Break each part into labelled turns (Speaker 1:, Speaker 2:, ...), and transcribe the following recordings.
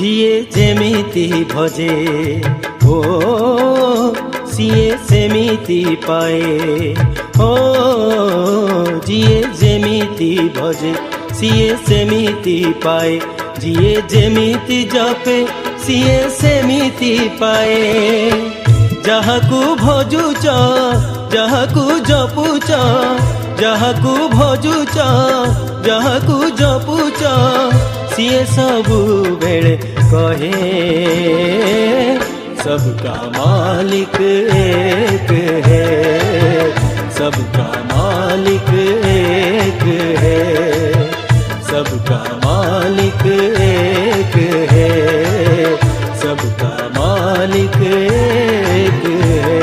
Speaker 1: जिए जेमिति भजे ओ सिए सेमिति पाए ओ जिए जेमिति भजे सिए सेमिति पाए जिए जेमिति जपे सिए सेमिति पाए जहाकू भजुच जहाकू जपुच जहाकू भजुच जहाकू जपुच सिए सबु बेले कहे सबका मालिक एक है सबका मालिक एक है सबका मालिक एक है सबका मालिक एक है।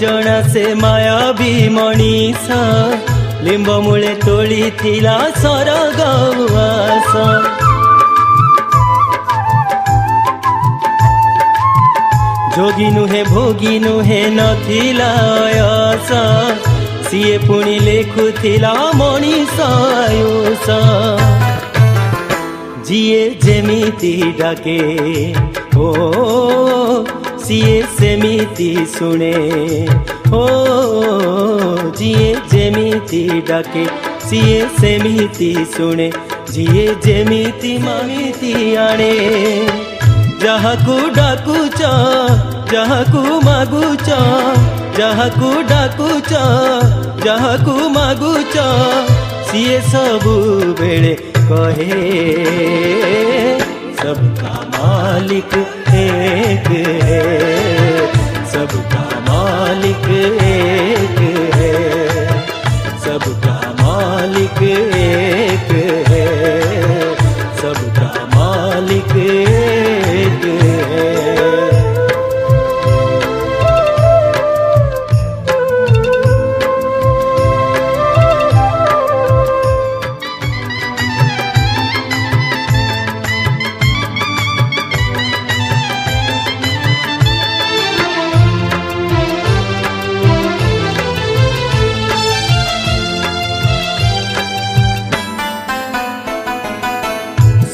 Speaker 1: जना से मायावी मनीष लिंब मूले तोली थिला सरग उआस जोगी नुहे भोगी नुहे नथिला आयस सिए पुणी लेखुथिला मनीष आयुष जिए जेमिति डाके ओ सिए सेमिति सुने ओ जिए जेमिति डाके सिए सेमिति सुने जिए जेमिति मामिति आने जहाकू डाकुच जहाकू मागुच जहाकू डाकुच जहाकू मागुच सिए सबु बेले कहे सबका मालिक एक है सबका मालिक एक है सबका मालिक एक है सबका मालिक एक है।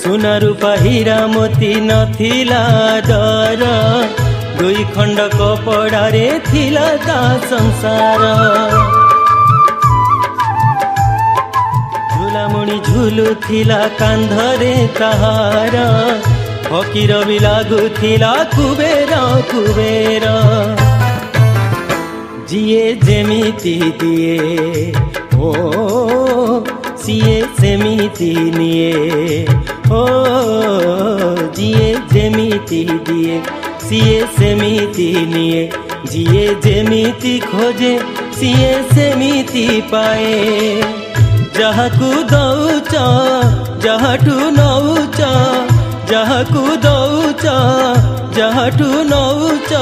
Speaker 1: सुना रूपा हीरा मोती नथिला डर दुई खंड कपड़ारे थिला ता संसार झुलामुणी झुलुथिला कांधरे ताहार फकीर भी लागुथिला कुबेर कुबेर जिए जेमिति दिए ओ सिए सेमिति निए ओ जिए जेमिति दिए सिए सेमिति निए जिए जेमिति खोजे सिए सेमिति पाए जहाकू दौच जहाटू नौच जहाकू दौच जहाटू नौच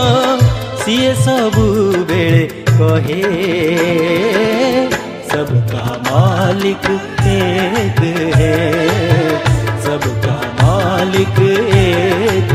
Speaker 1: सिए सबु बेले कहे सबका मालिक एक है सबका मालिक एक